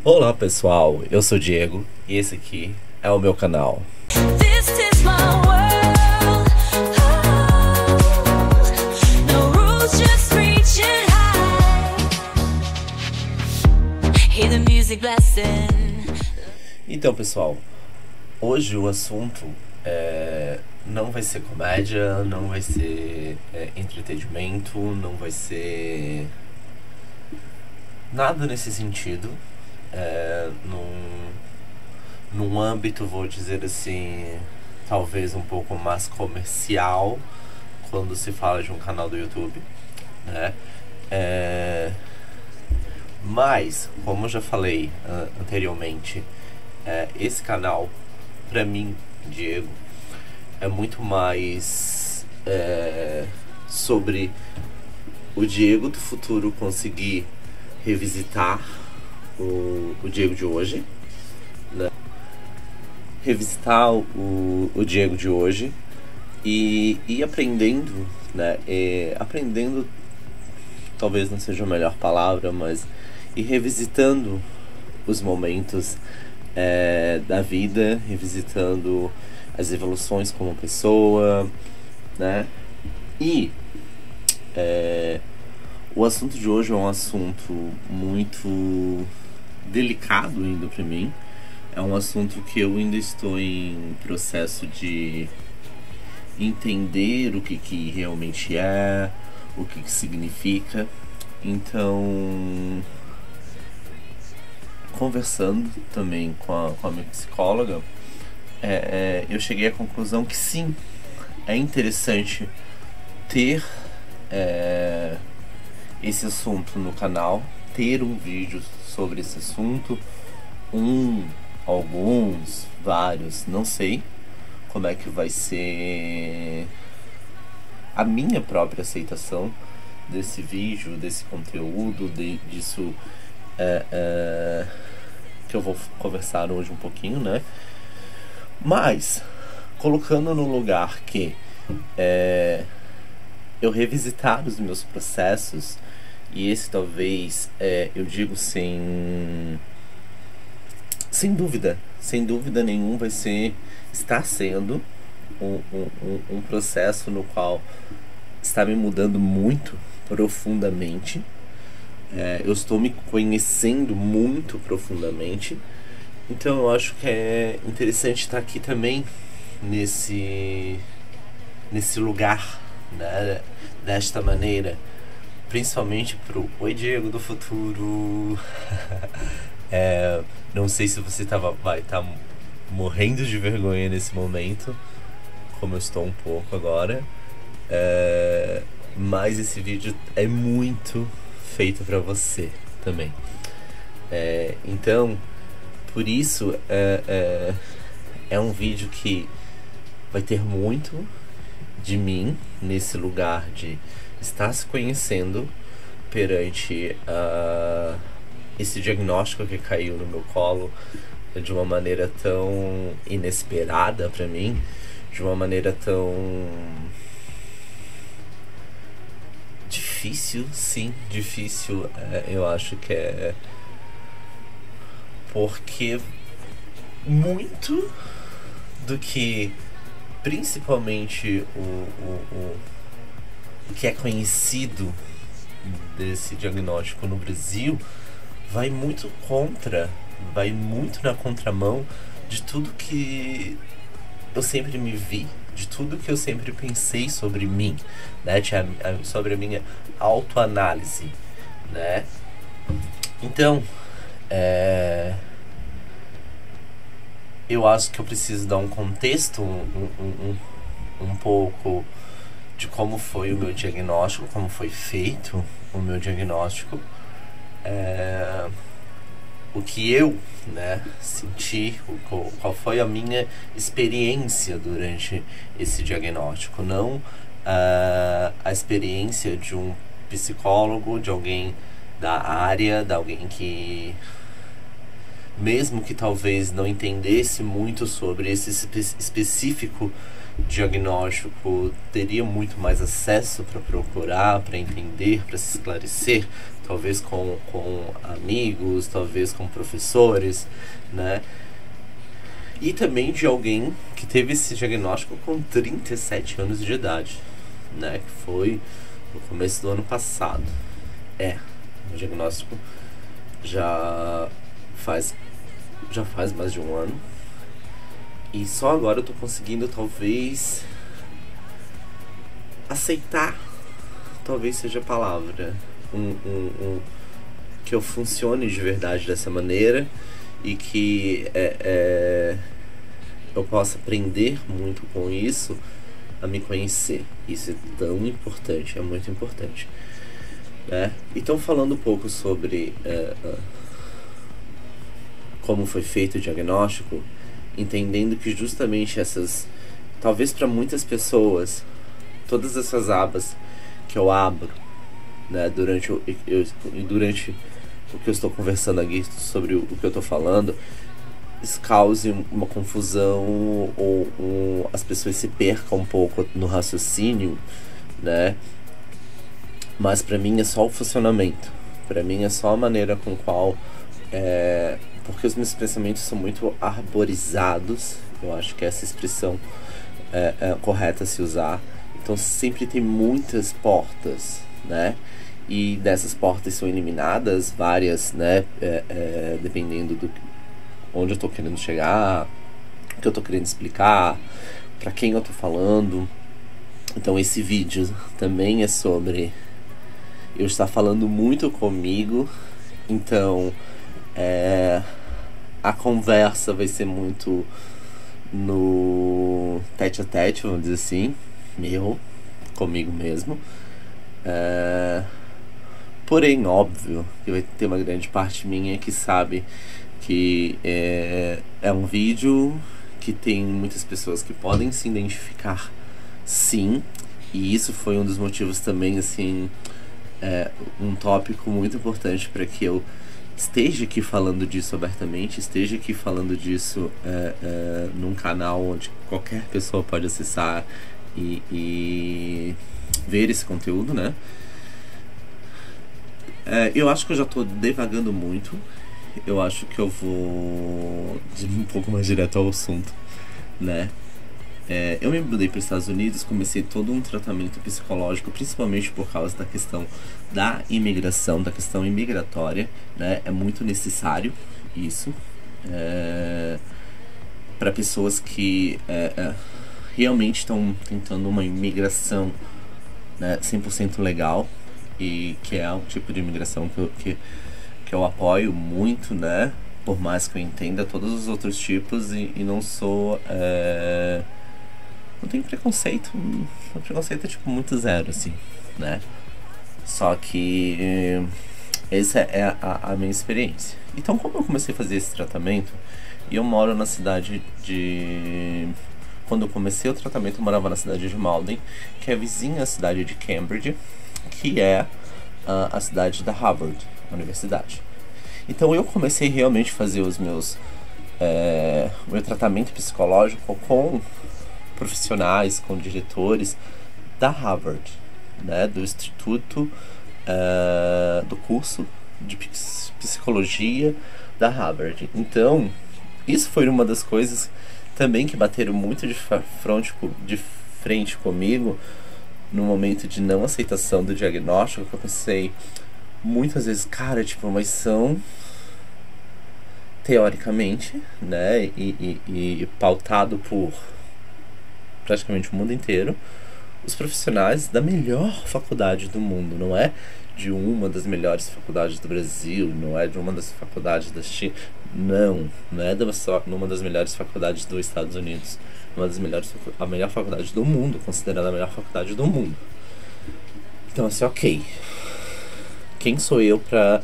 Olá pessoal, eu sou o Diego e esse aqui é o meu canal. This is my world. Oh, no rules, just reaching high. Hear the music blasting. Então pessoal, hoje o assunto não vai ser comédia, não vai ser entretenimento, não vai ser nada nesse sentido. Num âmbito, vou dizer assim, talvez um pouco mais comercial, quando se fala de um canal do YouTube, né? Mas, como eu já falei anteriormente, esse canal, pra mim, Diego, é muito mais sobre o Diego do futuro conseguir revisitar o Diego de hoje, né? Revisitar o Diego de hoje e aprendendo, né? Aprendendo talvez não seja a melhor palavra, mas ir revisitando os momentos da vida, revisitando as evoluções como pessoa, né? E o assunto de hoje é um assunto muito delicado ainda pra mim. É um assunto que eu ainda estou em processo de entender o que realmente é, o que significa. Então, conversando também com a minha psicóloga, eu cheguei à conclusão que sim, é interessante ter esse assunto no canal, ter um vídeo sobre esse assunto, alguns, vários, não sei como é que vai ser a minha própria aceitação desse vídeo, desse conteúdo, disso que eu vou conversar hoje um pouquinho, né? Mas, colocando no lugar que eu revisitar os meus processos, e esse talvez, eu digo sem dúvida nenhuma, está sendo um processo no qual está me mudando muito profundamente. Eu estou me conhecendo muito profundamente. Então eu acho que é interessante estar aqui também nesse lugar, né? Desta maneira, principalmente pro Oi Diego do futuro. Não sei se você vai estar morrendo de vergonha nesse momento, como eu estou um pouco agora, mas esse vídeo é muito feito pra você também. Então, por isso é um vídeo que vai ter muito de mim nesse lugar de estar se conhecendo perante esse diagnóstico que caiu no meu colo de uma maneira tão inesperada pra mim, de uma maneira tão difícil, eu acho que é porque muito do que, principalmente o que é conhecido desse diagnóstico no Brasil, vai muito na contramão de tudo que eu sempre me vi, de tudo que eu sempre pensei sobre mim, né? Sobre a minha autoanálise, né? Então, eu acho que eu preciso dar um contexto um pouco de como foi o meu diagnóstico, como foi feito o meu diagnóstico, o que eu, né, senti, qual foi a minha experiência durante esse diagnóstico, não a experiência de um psicólogo, de alguém da área, de alguém que mesmo que talvez não entendesse muito sobre esse específico diagnóstico, teria muito mais acesso para procurar, para entender, para se esclarecer, talvez com amigos, talvez com professores, né? E também de alguém que teve esse diagnóstico com 37 anos de idade, né? Que foi no começo do ano passado. O diagnóstico já faz mais de um ano. E só agora eu tô conseguindo, talvez, aceitar, talvez seja a palavra, que eu funcione de verdade dessa maneira e que eu possa aprender muito com isso, a me conhecer. Isso é tão importante, é muito importante, né? Então, falando um pouco sobre como foi feito o diagnóstico, entendendo que justamente talvez para muitas pessoas, todas essas abas que eu abro, né, durante o que eu estou conversando aqui sobre o que eu estou falando, isso cause uma confusão ou as pessoas se percam um pouco no raciocínio, né? Mas para mim é só o funcionamento, para mim é só a maneira com qual porque os meus pensamentos são muito arborizados. Eu acho que essa expressão é correta a se usar. Então sempre tem muitas portas, né? E dessas portas são eliminadas várias, né? Dependendo do onde eu tô querendo chegar, o que eu tô querendo explicar, pra quem eu tô falando. Então esse vídeo também é sobre eu estar falando muito comigo. Então a conversa vai ser muito no tete a tete, vamos dizer assim, comigo mesmo. Porém, óbvio que vai ter uma grande parte minha que sabe que é um vídeo que tem muitas pessoas que podem se identificar, sim. E isso foi um dos motivos também, assim, um tópico muito importante para que eu esteja aqui falando disso abertamente, esteja aqui falando disso num canal onde qualquer pessoa pode acessar e ver esse conteúdo, né? Eu acho que eu já tô devagando muito. Eu acho que eu vou um pouco mais direto ao assunto, né? Eu me mudei para os Estados Unidos, comecei todo um tratamento psicológico, principalmente por causa da questão da imigração, da questão imigratória, né? É muito necessário isso para pessoas que realmente estão tentando uma imigração, né, 100% legal, e que é um tipo de imigração que eu apoio muito, né? Por mais que eu entenda todos os outros tipos e não sou... não tenho preconceito. O preconceito é tipo muito zero, assim, né? Só que essa é a minha experiência. Então, como eu comecei a fazer esse tratamento, e eu moro na cidade de... Quando eu comecei o tratamento, eu morava na cidade de Malden, que é vizinha à cidade de Cambridge, que é a cidade da Harvard, a universidade. Então eu comecei realmente a fazer os meus meu tratamento psicológico com profissionais, com diretores da Harvard, né, do instituto, do curso de psicologia da Harvard. Então isso foi uma das coisas também que bateram muito de frente comigo no momento de não aceitação do diagnóstico, que eu pensei muitas vezes, cara, tipo, mas são teoricamente, né, e pautado por praticamente o mundo inteiro, os profissionais da melhor faculdade do mundo. Não é de uma das melhores faculdades do Brasil, não é de uma das faculdades da China, não é uma das melhores faculdades dos Estados Unidos, a melhor faculdade do mundo, considerada a melhor faculdade do mundo. Então, assim, ok, quem sou eu pra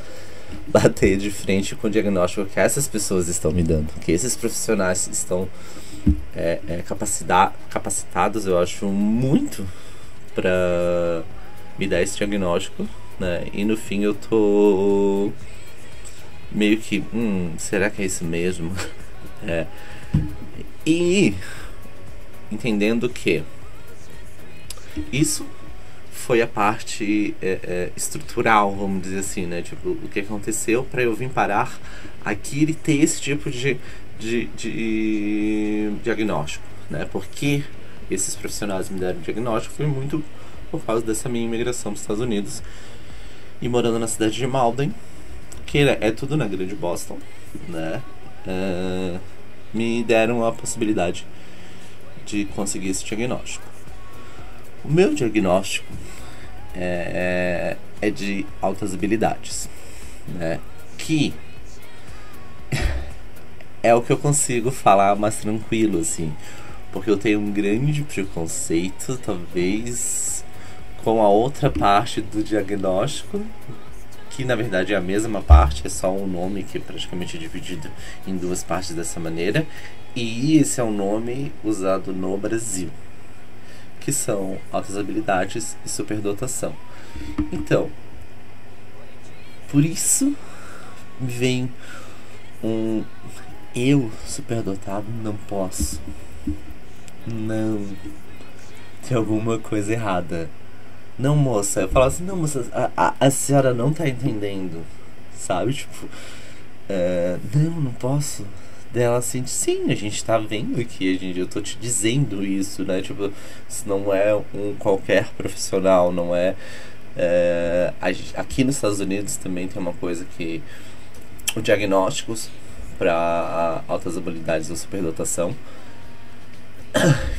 bater de frente com o diagnóstico que essas pessoas estão me dando, que esses profissionais estão capacitados, eu acho, muito pra me dar esse diagnóstico, né? E no fim eu tô meio que, será que é isso mesmo? E entendendo que isso foi a parte estrutural, vamos dizer assim, né? Tipo, o que aconteceu para eu vir parar aqui e ter esse tipo de diagnóstico, né? Porque esses profissionais me deram diagnóstico foi muito por causa dessa minha imigração para os Estados Unidos e morando na cidade de Malden, que é tudo na grande Boston, né? Me deram a possibilidade de conseguir esse diagnóstico. O meu diagnóstico é de altas habilidades, né? Que é o que eu consigo falar mais tranquilo, assim, porque eu tenho um grande preconceito, talvez, com a outra parte do diagnóstico, que na verdade é a mesma parte, é só um nome que é praticamente dividido em duas partes dessa maneira, e esse é um nome usado no Brasil, que são altas habilidades e superdotação. Então, por isso me vem eu superdotado não posso. Não, tem alguma coisa errada. Não, moça. Eu falo assim, não, moça, a senhora não tá entendendo, sabe? Tipo, não posso. Dela assim, sim, a gente tá vendo aqui, eu tô te dizendo isso, né? Tipo, isso não é um qualquer profissional, não é. Aqui nos Estados Unidos também tem uma coisa que os diagnósticos para altas habilidades ou superdotação,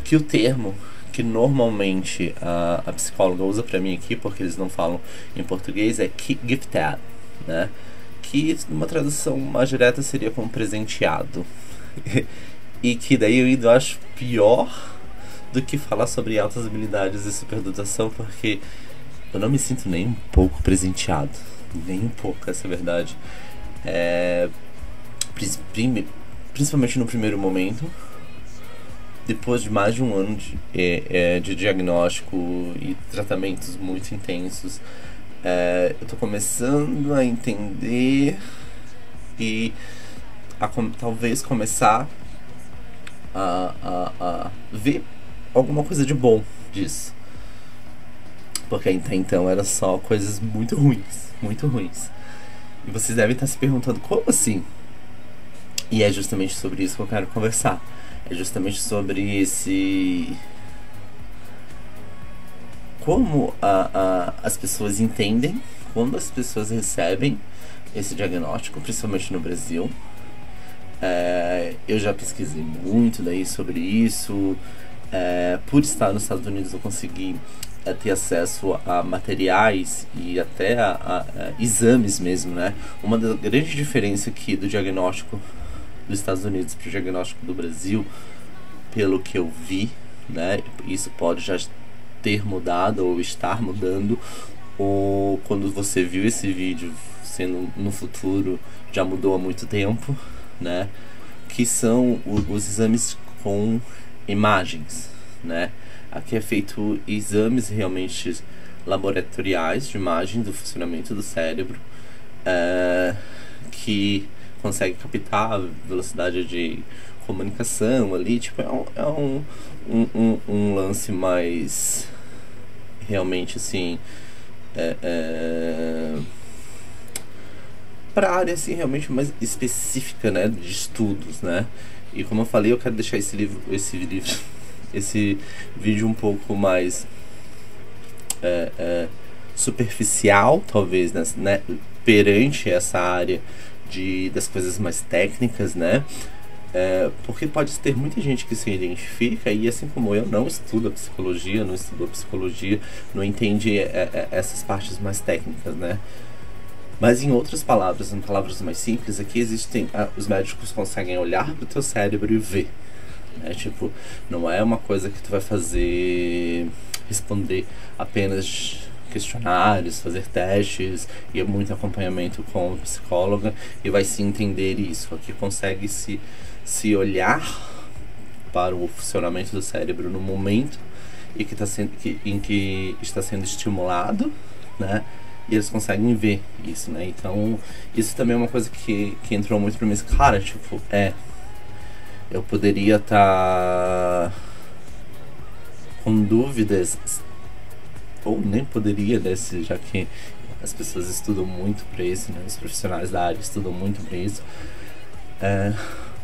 que o termo que normalmente a psicóloga usa para mim aqui, porque eles não falam em português, é gifted, né? Que numa tradução mais direta seria como presenteado. E que daí eu ainda acho pior do que falar sobre altas habilidades e superdotação, porque eu não me sinto nem um pouco presenteado. Nem um pouco, essa é a verdade. Principalmente no primeiro momento, depois de mais de um ano de diagnóstico e tratamentos muito intensos, eu tô começando a entender e talvez começar a ver alguma coisa de bom disso. Porque até então era só coisas muito ruins, muito ruins. E vocês devem estar se perguntando, como assim? E é justamente sobre isso que eu quero conversar. É justamente sobre esse... como as pessoas entendem, quando as pessoas recebem esse diagnóstico, principalmente no Brasil. Eu já pesquisei muito daí sobre isso. Por estar nos Estados Unidos eu consegui ter acesso a materiais e até a exames mesmo, né? Uma das grandes diferenças aqui do diagnóstico dos Estados Unidos para o diagnóstico do Brasil, pelo que eu vi, né? Isso pode já ter mudado ou estar mudando, ou quando você viu esse vídeo sendo no futuro já mudou há muito tempo, né? Que são os exames com imagens, né? Aqui é feito exames realmente laboratoriais de imagem do funcionamento do cérebro, que consegue captar a velocidade de comunicação ali, tipo, é um lance mais realmente assim, para área assim realmente mais específica, né, de estudos, né? E como eu falei, eu quero deixar esse vídeo um pouco mais superficial, talvez, né, perante essa área das coisas mais técnicas, né? Porque pode ter muita gente que se identifica e, assim como eu, não estuda psicologia, não estudou psicologia, não entende essas partes mais técnicas, né? Mas em outras palavras, em palavras mais simples, aqui existem, os médicos conseguem olhar para o teu cérebro e ver, né? Tipo, não é uma coisa que tu vai responder apenas questionários, fazer testes e muito acompanhamento com a psicóloga e vai se entender isso. Aqui consegue se olhar para o funcionamento do cérebro no momento em que está sendo estimulado, né? e eles conseguem ver isso, né? Então, isso também é uma coisa que entrou muito pra mim. Cara, tipo, eu poderia estar com dúvidas, ou nem poderia, né? Já que as pessoas estudam muito pra isso, né? Os profissionais da área estudam muito pra isso.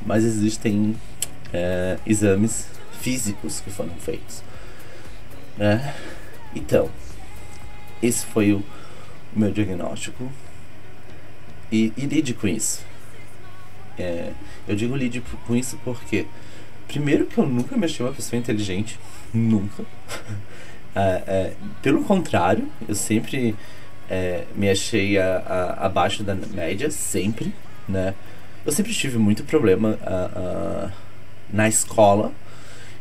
Mas existem exames físicos que foram feitos, né? Então, esse foi o meu diagnóstico. E lide com isso. Eu digo lide com isso porque, primeiro, que eu nunca me achei uma pessoa inteligente. Nunca. Pelo contrário, eu sempre me achei abaixo da média, sempre, né? Eu sempre tive muito problema na escola.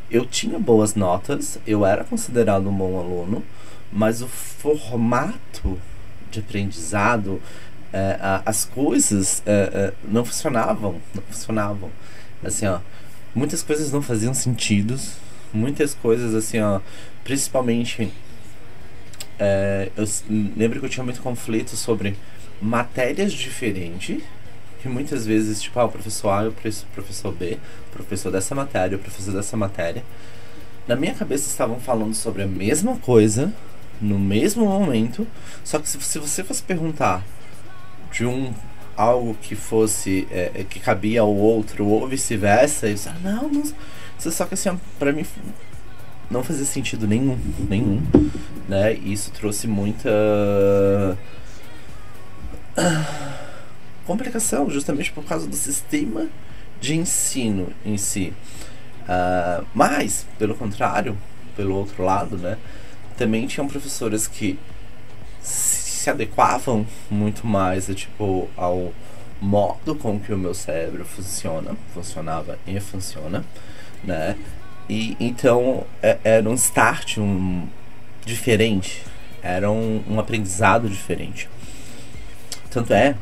Eu tinha boas notas, eu era considerado um bom aluno, mas o formato de aprendizado, as coisas não funcionavam. Assim, ó, muitas coisas não faziam sentido, muitas coisas, assim, ó, principalmente, eu lembro que eu tinha muito conflito sobre matérias diferentes, que muitas vezes, tipo, o professor A e o professor B, o professor dessa matéria, o professor dessa matéria, na minha cabeça estavam falando sobre a mesma coisa, no mesmo momento, só que se você fosse perguntar de algo que fosse, que cabia ao outro, ou vice-versa, eu disse, não, só que assim, pra mim não fazia sentido nenhum, né, e isso trouxe muita complicação, justamente por causa do sistema de ensino em si. Mas, pelo contrário, pelo outro lado, né, também tinham professoras que se adequavam muito mais tipo, ao modo com que o meu cérebro funcionava e funciona, né? E então era um start diferente, era um aprendizado diferente. Tanto é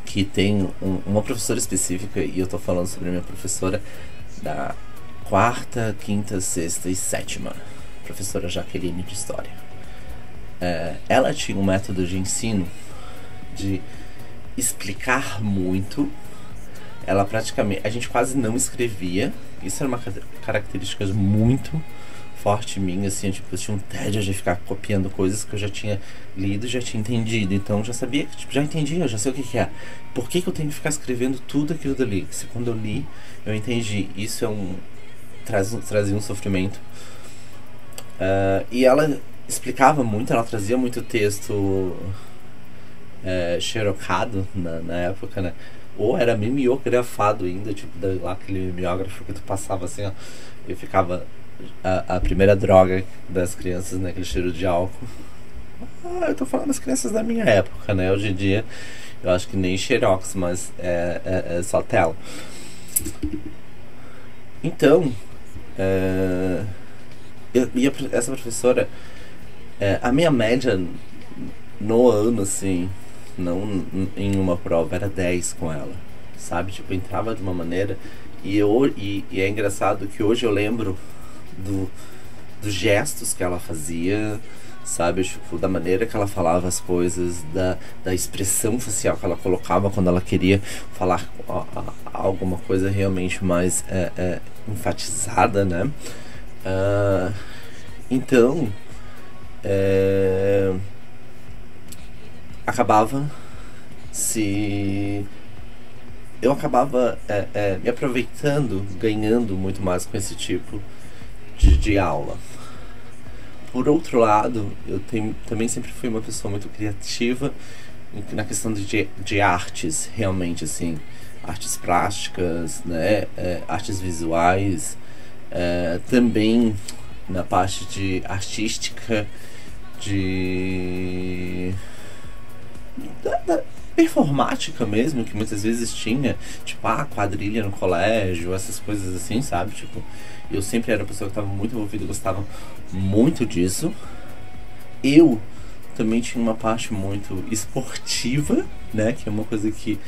que tem uma professora específica, e eu tô falando sobre a minha professora da quarta, quinta, sexta e sétima, professora Jaqueline de História. Ela tinha um método de ensino de explicar muito. Ela praticamente, a gente quase não escrevia. Isso era uma característica muito forte minha, assim, tipo, eu tinha um tédio de ficar copiando coisas que eu já tinha lido, já tinha entendido, então eu já sabia que, tipo, já entendi, eu já sei o que é. Por que eu tenho que ficar escrevendo tudo aquilo dali? Se quando eu li, eu entendi. Isso trazia um sofrimento. E ela explicava muito, ela trazia muito texto xerocado na época, né? Ou era mimeografado ainda, tipo, lá aquele mimeógrafo que tu passava assim, ó. Eu ficava a primeira droga das crianças, né? Aquele cheiro de álcool. Eu tô falando das crianças da minha época, né? Hoje em dia eu acho que nem xerox, mas é só tela. Então, essa professora, a minha média no ano, assim, não em uma prova, era 10 com ela, sabe? Tipo, entrava de uma maneira, e é engraçado que hoje eu lembro dos gestos que ela fazia, sabe? Tipo, da maneira que ela falava as coisas, da expressão facial que ela colocava quando ela queria falar alguma coisa realmente mais enfatizada, né? Então, eu acabava me aproveitando, ganhando muito mais com esse tipo de aula. Por outro lado, eu também sempre fui uma pessoa muito criativa na questão de artes, realmente, assim, artes plásticas, né, artes visuais, também na parte de artística, da performática mesmo, que muitas vezes tinha, tipo, quadrilha no colégio, essas coisas assim, sabe? Tipo, eu sempre era uma pessoa que estava muito envolvida e gostava muito disso. Eu também tinha uma parte muito esportiva, né? Que é uma coisa que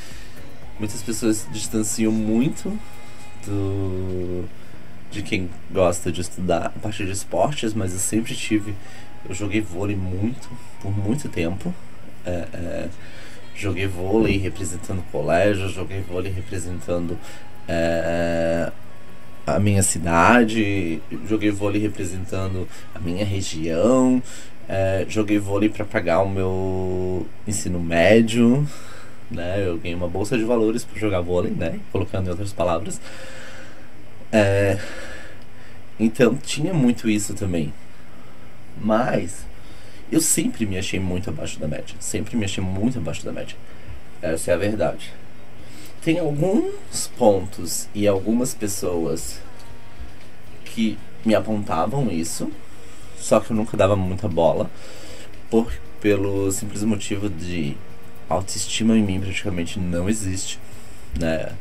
muitas pessoas distanciam muito de quem gosta de estudar a parte de esportes, mas eu sempre tive. Eu joguei vôlei por muito tempo, Joguei vôlei representando o colégio, joguei vôlei representando a minha cidade, joguei vôlei representando a minha região, joguei vôlei para pagar o meu ensino médio, né? Eu ganhei uma bolsa de valores para jogar vôlei, né? Colocando em outras palavras. Então tinha muito isso também. Mas eu sempre me achei muito abaixo da média. Sempre me achei muito abaixo da média. Essa é a verdade. Tem alguns pontos e algumas pessoas que me apontavam isso, só que eu nunca dava muita bola, pelo simples motivo de autoestima em mim praticamente não existe, né?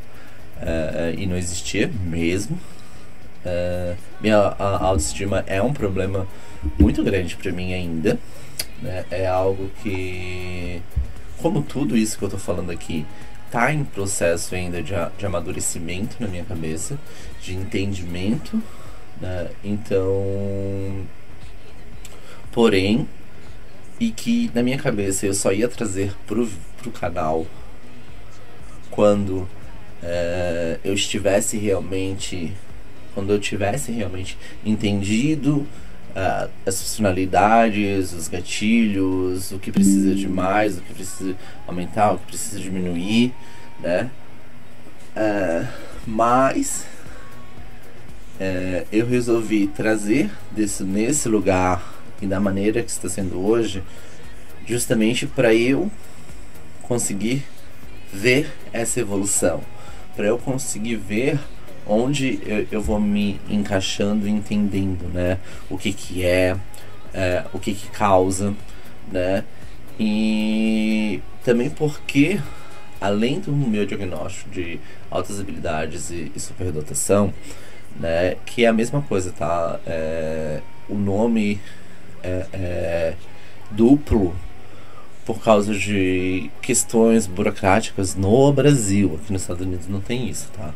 E não existia mesmo. Minha autoestima é um problema muito grande pra mim ainda, né? É algo que, como tudo isso que eu tô falando aqui, tá em processo ainda de amadurecimento na minha cabeça, de entendimento, né? Então, porém, e que na minha cabeça eu só ia trazer pro canal quando eu tivesse realmente entendido as funcionalidades, os gatilhos, o que precisa de mais, o que precisa aumentar, o que precisa diminuir, né? Mas eu resolvi trazer nesse lugar e da maneira que está sendo hoje, justamente para eu conseguir ver essa evolução, para eu conseguir ver onde eu vou me encaixando e entendendo, né? O que o que causa, né? E também porque, além do meu diagnóstico de altas habilidades e superdotação, né? Que é a mesma coisa, tá? O nome é duplo por causa de questões burocráticas no Brasil. Aqui nos Estados Unidos não tem isso, tá?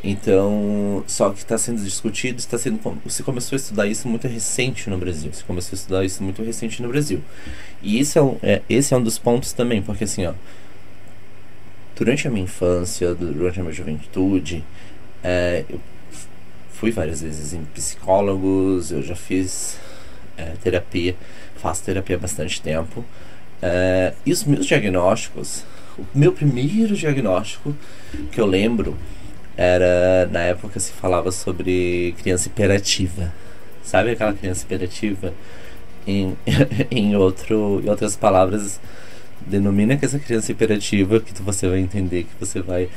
Então, só que está sendo discutido, se começou a estudar isso muito recente no Brasil. E esse é um dos pontos também, porque assim, ó, durante a minha infância, durante a minha juventude, eu fui várias vezes em psicólogos, eu já fiz terapia, faço terapia há bastante tempo. E os meus diagnósticos, o meu primeiro diagnóstico que eu lembro era, na época se falava sobre criança hiperativa. Sabe aquela criança hiperativa? Em outras palavras, denomina que essa criança hiperativa, que você vai entender que você vai...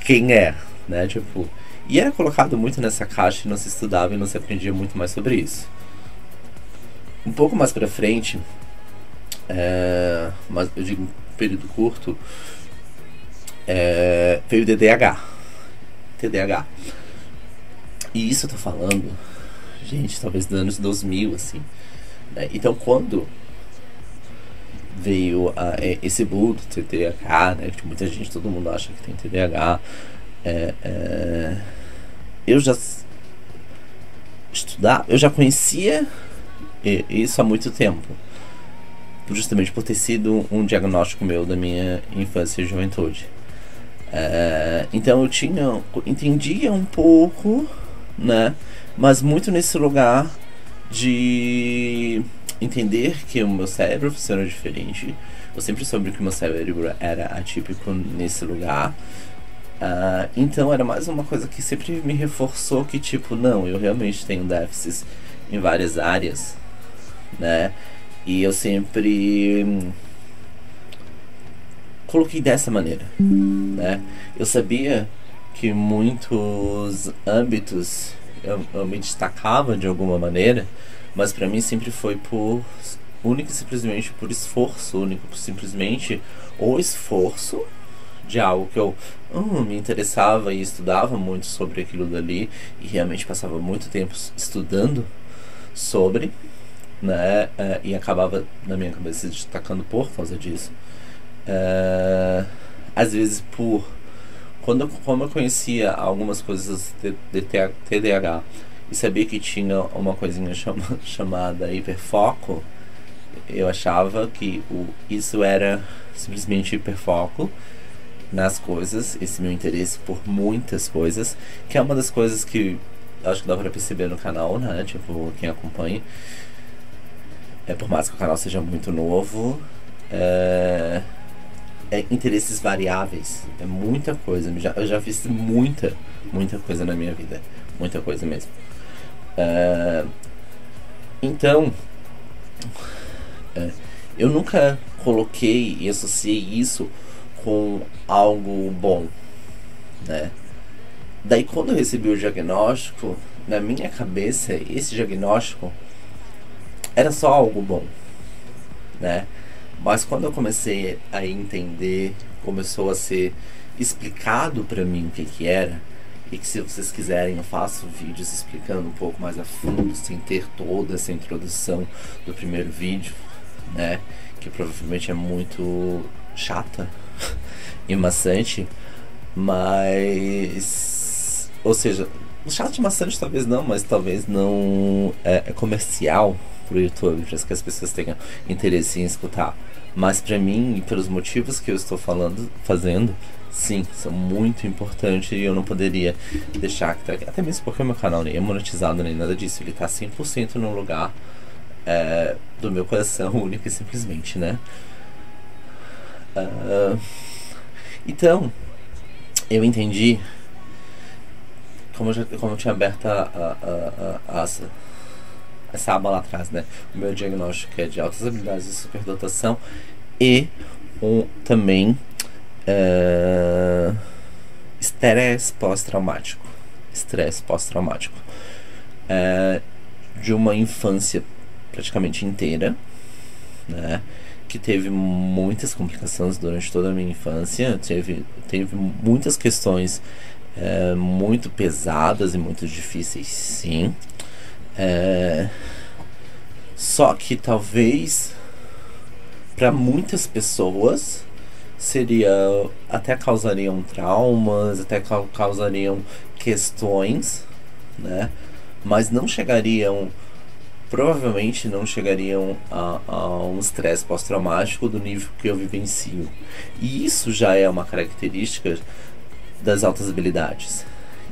quem é, né? Tipo, e era colocado muito nessa caixa e não se estudava e não se aprendia muito mais sobre isso. Um pouco mais pra frente, mas eu digo um período curto, veio o TDAH. E isso eu tô falando, gente, talvez dos anos 2000, assim, né? Então, quando veio esse boom do TDAH, né? Que muita gente, todo mundo acha que tem TDAH. Eu já conhecia isso há muito tempo, justamente por ter sido um diagnóstico meu da minha infância e juventude. Então eu entendia um pouco, né? Mas muito nesse lugar de entender que o meu cérebro funciona diferente. Eu sempre soube que o meu cérebro era atípico nesse lugar. Então era mais uma coisa que sempre me reforçou que, tipo, não, eu realmente tenho déficits em várias áreas, né? E eu sempre coloquei dessa maneira, né? Eu sabia que muitos âmbitos eu me destacava de alguma maneira, mas pra mim sempre foi único e simplesmente por esforço, simplesmente o esforço de algo que eu me interessava e estudava muito sobre aquilo dali e realmente passava muito tempo estudando sobre, né? E acabava na minha cabeça se destacando por causa disso. Às vezes como eu conhecia algumas coisas de TDAH e sabia que tinha uma coisinha chamada hiperfoco, Eu achava que isso era simplesmente hiperfoco nas coisas, esse meu interesse por muitas coisas, que é uma das coisas que acho que dá pra perceber no canal, né? Tipo, quem acompanha. Por mais que o canal seja muito novo, interesses variáveis. É muita coisa. Eu já fiz muita coisa na minha vida. Muita coisa mesmo. Então, eu nunca coloquei e associei isso com algo bom, né? Daí quando eu recebi o diagnóstico, na minha cabeça, esse diagnóstico era só algo bom, né? Mas quando eu comecei a entender, começou a ser explicado pra mim o que era, e que se vocês quiserem eu faço vídeos explicando um pouco mais a fundo, sem ter toda essa introdução do primeiro vídeo, né? Que provavelmente é muito chata e maçante, mas... Ou seja, chato e maçante talvez não, mas talvez não é comercial pro YouTube, para que as pessoas tenham interesse em escutar. Mas pra mim, e pelos motivos que eu estou fazendo, sim, são muito importantes e eu não poderia deixar que... Até mesmo porque o meu canal nem é monetizado nem nada disso, ele tá 100% no lugar do meu coração, único e simplesmente, né? Então, eu entendi, como eu tinha aberto essa aba lá atrás, né? O meu diagnóstico é de altas habilidades e superdotação e também estresse pós-traumático. Estresse pós-traumático. De uma infância praticamente inteira, né? Que teve muitas complicações durante toda a minha infância. Teve muitas questões muito pesadas e muito difíceis, sim. Só que talvez para muitas pessoas até causariam traumas, até causariam questões, né? Mas provavelmente não chegariam a um estresse pós-traumático do nível que eu vivencio. E isso já é uma característica das altas habilidades.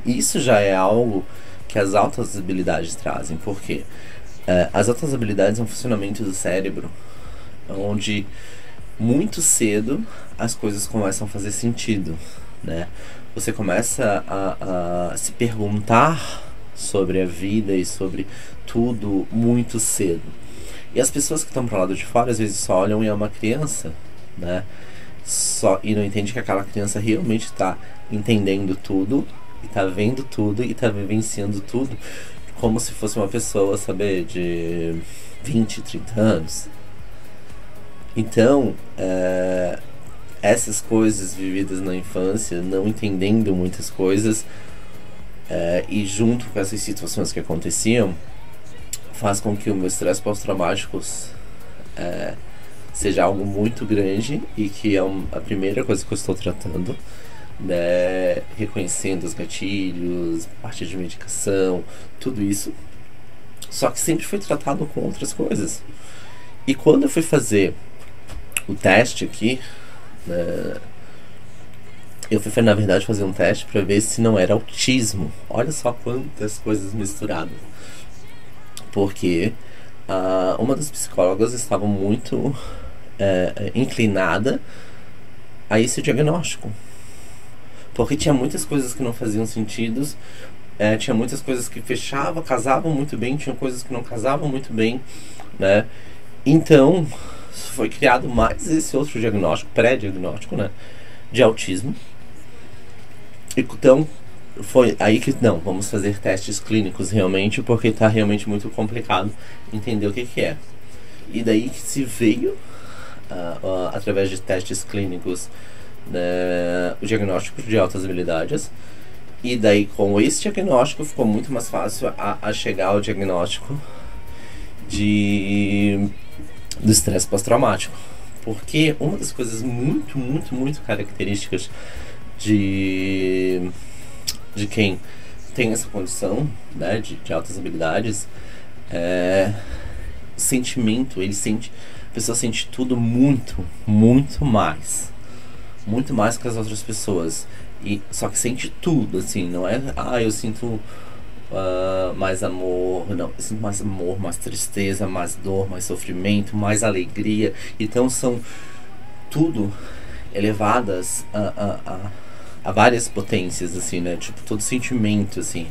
Isso já é algo que as altas habilidades trazem. Por quê? As altas habilidades é um funcionamento do cérebro onde muito cedo as coisas começam a fazer sentido, né? Você começa a se perguntar sobre a vida e sobre tudo muito cedo. E as pessoas que estão pro lado de fora às vezes só olham e é uma criança, né? E não entende que aquela criança realmente está entendendo tudo, e tá vendo tudo, e tá vivenciando tudo como se fosse uma pessoa, sabe, de 20, 30 anos. Então, essas coisas vividas na infância, não entendendo muitas coisas, e junto com essas situações que aconteciam, faz com que o meu estresse pós-traumático seja algo muito grande e que é a primeira coisa que eu estou tratando, né? Reconhecendo os gatilhos, parte de medicação, tudo isso. Só que sempre foi tratado com outras coisas. E quando eu fui fazer o teste aqui, né, eu fui, na verdade, fazer um teste para ver se não era autismo. Olha só quantas coisas misturadas. Porque uma das psicólogas estava muito inclinada a esse diagnóstico. Porque tinha muitas coisas que não faziam sentido, tinha muitas coisas que casavam muito bem, tinha coisas que não casavam muito bem, né? Então, foi criado mais esse outro diagnóstico, pré-diagnóstico, né? De autismo. Então, foi aí que, não, vamos fazer testes clínicos realmente, porque está realmente muito complicado entender o que é. E daí que se veio, através de testes clínicos, né, o diagnóstico de altas habilidades. E daí com esse diagnóstico ficou muito mais fácil a chegar ao diagnóstico do estresse pós-traumático. Porque uma das coisas muito, muito, muito características de quem tem essa condição, né, de altas habilidades, o sentimento, ele sente a pessoa sente tudo muito, muito mais. Muito mais que as outras pessoas. E, só que sente tudo, assim, não é... eu sinto mais amor. Não, eu sinto mais amor, mais tristeza, mais dor, mais sofrimento, mais alegria. Então são tudo elevadas a várias potências, assim, né? Tipo, todo sentimento, assim.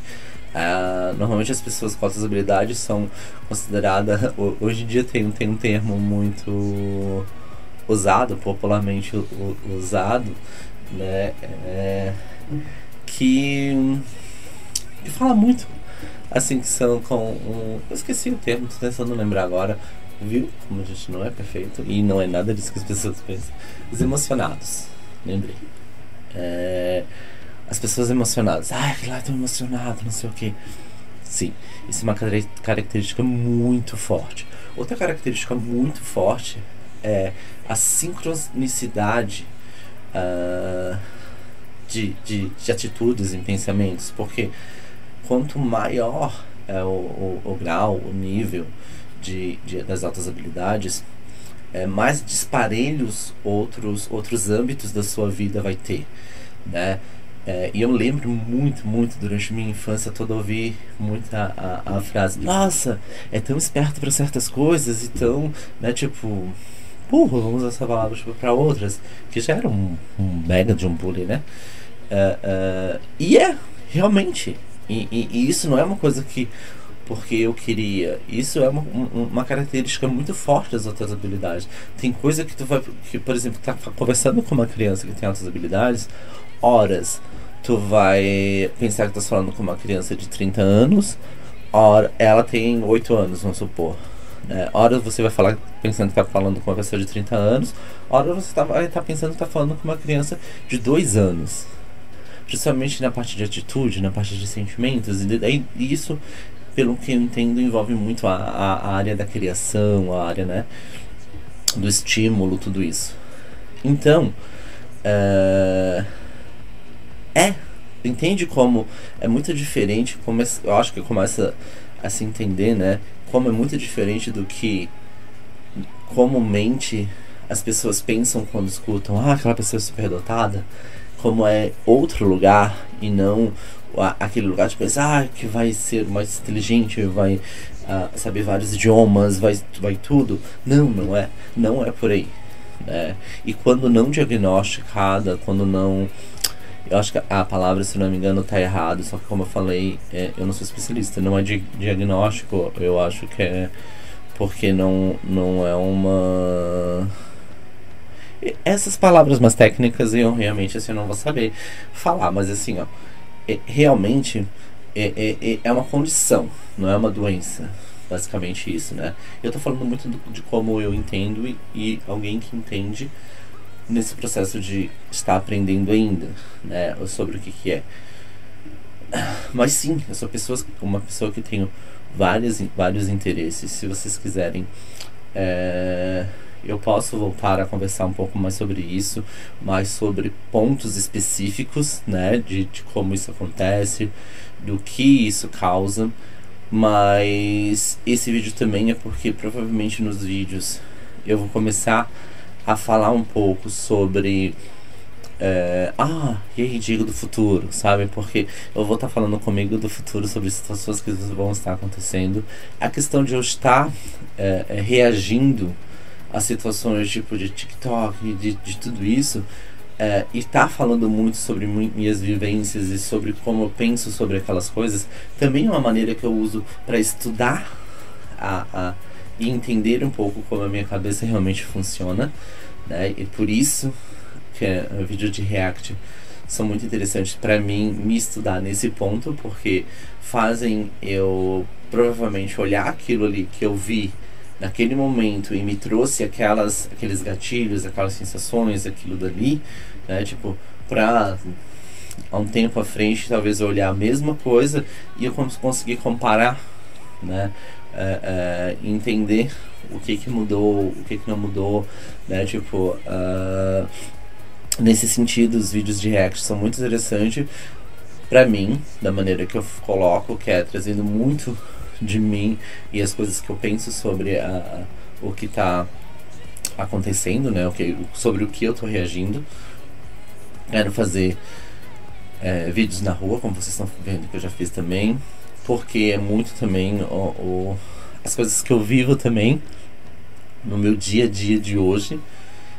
Normalmente as pessoas com altas habilidades são consideradas... Hoje em dia tem um termo muito usado, popularmente usado, né? Que fala muito, assim, que são eu esqueci o termo, tô tentando lembrar agora. Viu? Como a gente não é perfeito e não é nada disso que as pessoas pensam. Os emocionados, lembrei. As pessoas emocionadas. Que lá estão emocionados, não sei o que. Sim, isso é uma característica muito forte. Outra característica muito forte é a sincronicidade de atitudes e pensamentos. Porque quanto maior é o grau, o nível das altas habilidades, mais disparelhos outros âmbitos da sua vida vai ter, né? E eu lembro muito durante minha infância toda ouvir muito a frase: nossa, é tão esperto para certas coisas e tão, né, tipo, burro, vamos usar essa palavra, tipo, para outras, que já era um mega de um bullying, né? E realmente, e isso não é uma coisa que porque eu queria. Isso é uma característica muito forte das outras habilidades. Tem coisa que por exemplo, tá conversando com uma criança que tem altas habilidades, horas tu vai pensar que tá falando com uma criança de 30 anos, ela tem 8 anos, vamos supor. Horas você vai falar pensando que tá falando com uma pessoa de 30 anos, horas você vai tá pensando que tá falando com uma criança de 2 anos. Principalmente na parte de atitude, na parte de sentimentos, e isso, pelo que eu entendo, envolve muito a área da criação, a área, né, do estímulo, tudo isso. Então, entende como é muito diferente, eu acho que começa a se entender, né, como é muito diferente do que comumente as pessoas pensam quando escutam aquela pessoa superdotada, como é outro lugar e não aquele lugar de pensar que vai ser mais inteligente, vai saber vários idiomas, vai tudo. Não é por aí, né? E quando não diagnosticada, quando não... Eu acho que a palavra, se não me engano, tá errado, só que como eu falei, eu não sou especialista, não é diagnóstico, eu acho que é porque não é uma... Essas palavras mais técnicas eu realmente assim, não vou saber falar, mas assim, realmente é uma condição, não é uma doença, basicamente isso, né? Eu tô falando muito de como eu entendo e alguém que entende nesse processo de estar aprendendo ainda, né, sobre o que é. Mas sim, eu sou uma pessoa que tenho vários interesses. Se vocês quiserem, eu posso voltar a conversar um pouco mais sobre isso, mais sobre pontos específicos, né, de como isso acontece, do que isso causa. Mas esse vídeo também é porque provavelmente nos vídeos eu vou começar a falar um pouco sobre e aí, digo do futuro, sabe? Porque eu vou estar falando comigo do futuro sobre situações que vão estar acontecendo. A questão de eu estar reagindo a situações tipo de TikTok, de tudo isso, e estar falando muito sobre minhas vivências e sobre como eu penso sobre aquelas coisas, também é uma maneira que eu uso para estudar e entender um pouco como a minha cabeça realmente funciona, né? E por isso que o vídeo de React são muito interessantes para mim me estudar nesse ponto, porque fazem eu provavelmente olhar aquilo ali que eu vi naquele momento e me trouxe aqueles gatilhos, aquelas sensações, aquilo dali, né? Tipo, pra há um tempo à frente talvez eu olhar a mesma coisa e eu conseguir comparar, né? Entender o que mudou, o que não mudou, né? Tipo, nesse sentido, os vídeos de React são muito interessantes pra mim, da maneira que eu coloco, que é trazendo muito de mim e as coisas que eu penso sobre o que tá acontecendo, né? Sobre o que eu tô reagindo. Quero fazer vídeos na rua, como vocês estão vendo que eu já fiz também, porque é muito também as coisas que eu vivo também no meu dia a dia de hoje,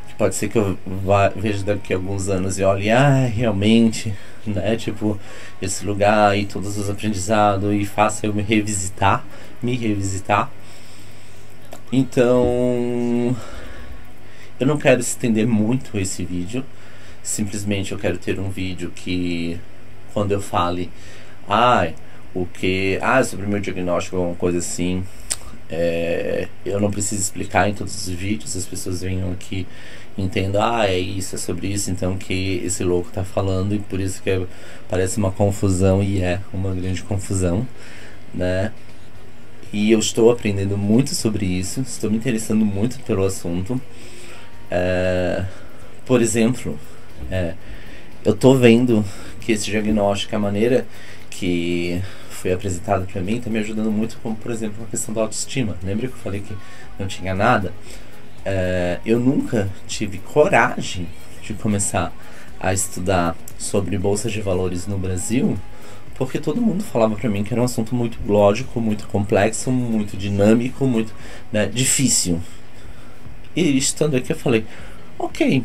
que pode ser que eu veja daqui a alguns anos e olhe, realmente, né, tipo, esse lugar e todos os aprendizados, e faça eu me revisitar. Então, eu não quero estender muito esse vídeo. Simplesmente eu quero ter um vídeo que, quando eu fale sobre o meu diagnóstico, alguma coisa assim, eu não preciso explicar em todos os vídeos, as pessoas venham aqui e entendam, é isso, é sobre isso, então, que esse louco tá falando, e por isso que parece uma confusão, e é uma grande confusão, né? E eu estou aprendendo muito sobre isso, estou me interessando muito pelo assunto. Por exemplo, eu tô vendo que esse diagnóstico, a maneira que foi apresentado pra mim, tá me ajudando muito, como por exemplo a questão da autoestima. Lembra que eu falei que não tinha nada? Eu nunca tive coragem de começar a estudar sobre bolsa de valores no Brasil, porque todo mundo falava pra mim que era um assunto muito lógico, muito complexo, muito dinâmico, muito, né, difícil. E estando aqui eu falei, ok,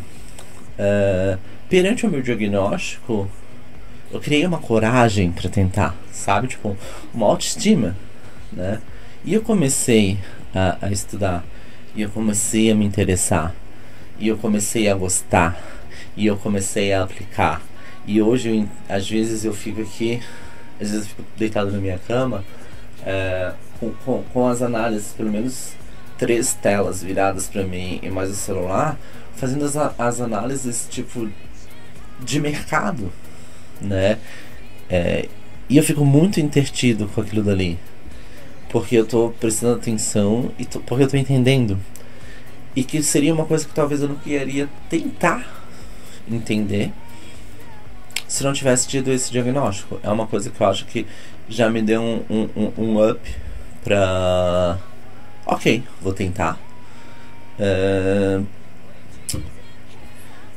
perante o meu diagnóstico, eu criei uma coragem para tentar, sabe? Tipo, uma autoestima, né? E eu comecei a estudar, e eu comecei a me interessar, e eu comecei a gostar, e eu comecei a aplicar. E hoje, às vezes eu fico aqui, às vezes eu fico deitado na minha cama, com as análises, pelo menos 3 telas viradas para mim e mais o celular, fazendo as análises, tipo, de mercado, né? E eu fico muito intertido com aquilo dali, porque eu tô prestando atenção e porque eu tô entendendo. E que seria uma coisa que talvez eu não queria tentar entender se não tivesse tido esse diagnóstico. É uma coisa que eu acho que já me deu um up pra... Ok, vou tentar.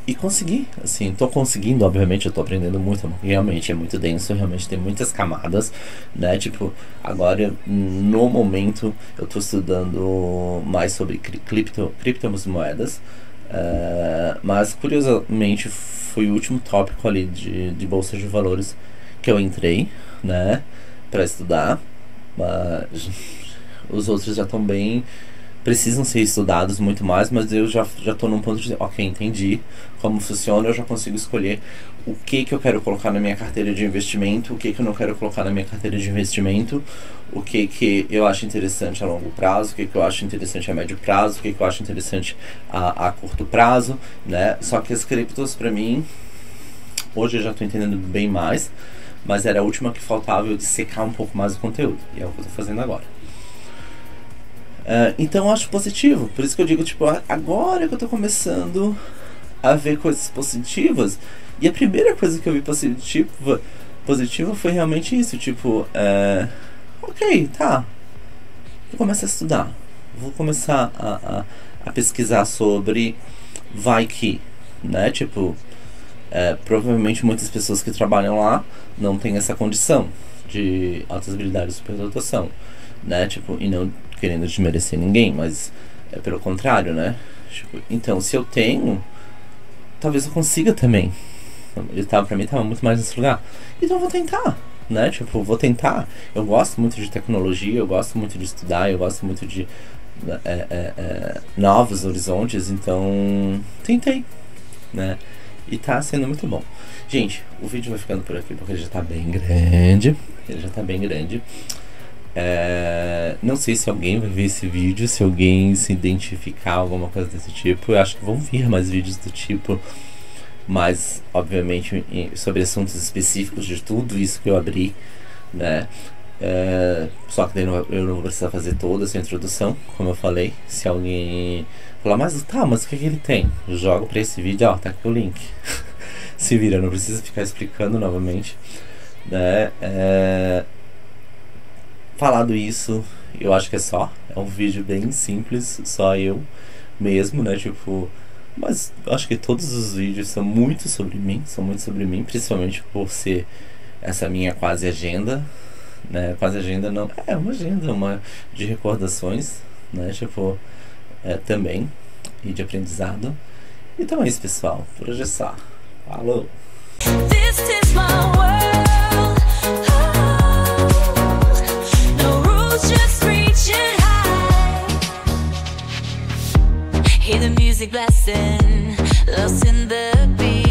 E consegui, assim, tô conseguindo, obviamente eu tô aprendendo muito, realmente é muito denso, realmente tem muitas camadas, né, tipo, agora, no momento, eu tô estudando mais sobre criptomoedas, mas, curiosamente, foi o último tópico ali de bolsa de valores que eu entrei, né, pra estudar, mas os outros já estão bem... precisam ser estudados muito mais, mas eu já tô num ponto de dizer, ok, entendi como funciona, eu já consigo escolher o que eu quero colocar na minha carteira de investimento, o que eu não quero colocar na minha carteira de investimento, o que eu acho interessante a longo prazo, o que eu acho interessante a médio prazo, o que eu acho interessante a curto prazo, né? Só que as criptos, pra mim, hoje eu já tô entendendo bem mais, mas era a última que faltava eu dissecar um pouco mais o conteúdo, e é o que eu tô fazendo agora. Então eu acho positivo, por isso que eu digo, tipo, agora que eu tô começando a ver coisas positivas, e a primeira coisa que eu vi positiva foi realmente isso, tipo, ok, tá, vou começar a estudar, vou começar a pesquisar sobre, vai que, né, tipo, provavelmente muitas pessoas que trabalham lá não têm essa condição de altas habilidades de superdotação, né, tipo, e não querendo desmerecer ninguém, mas é pelo contrário, né? Tipo, então, se eu tenho, talvez eu consiga também. Pra mim tava muito mais nesse lugar. Então eu vou tentar, né? Tipo, vou tentar. Eu gosto muito de tecnologia, eu gosto muito de estudar, eu gosto muito de novos horizontes, então tentei, né? E tá sendo muito bom. Gente, o vídeo vai ficando por aqui porque ele já tá bem grande. Não sei se alguém vai ver esse vídeo, se alguém se identificar, alguma coisa desse tipo. Eu acho que vão vir mais vídeos do tipo, mas obviamente sobre assuntos específicos de tudo isso que eu abri, né? Só que daí eu não vou precisar fazer toda essa introdução, como eu falei. Se alguém falar, mas o que ele tem? Eu jogo pra esse vídeo, ó, tá aqui o link. Se vira, não precisa ficar explicando novamente, né? Falado isso, eu acho que é um vídeo bem simples, só eu mesmo, né? Tipo, mas acho que todos os vídeos são muito sobre mim, principalmente por ser essa minha quase agenda, né? Quase agenda não, é uma agenda, uma de recordações, né? Tipo, também, e de aprendizado. Então é isso, pessoal. Por hoje é só. Falou! This is my world. Oh, no rules, just reaching high. Hear the music blasting, lost in the beat.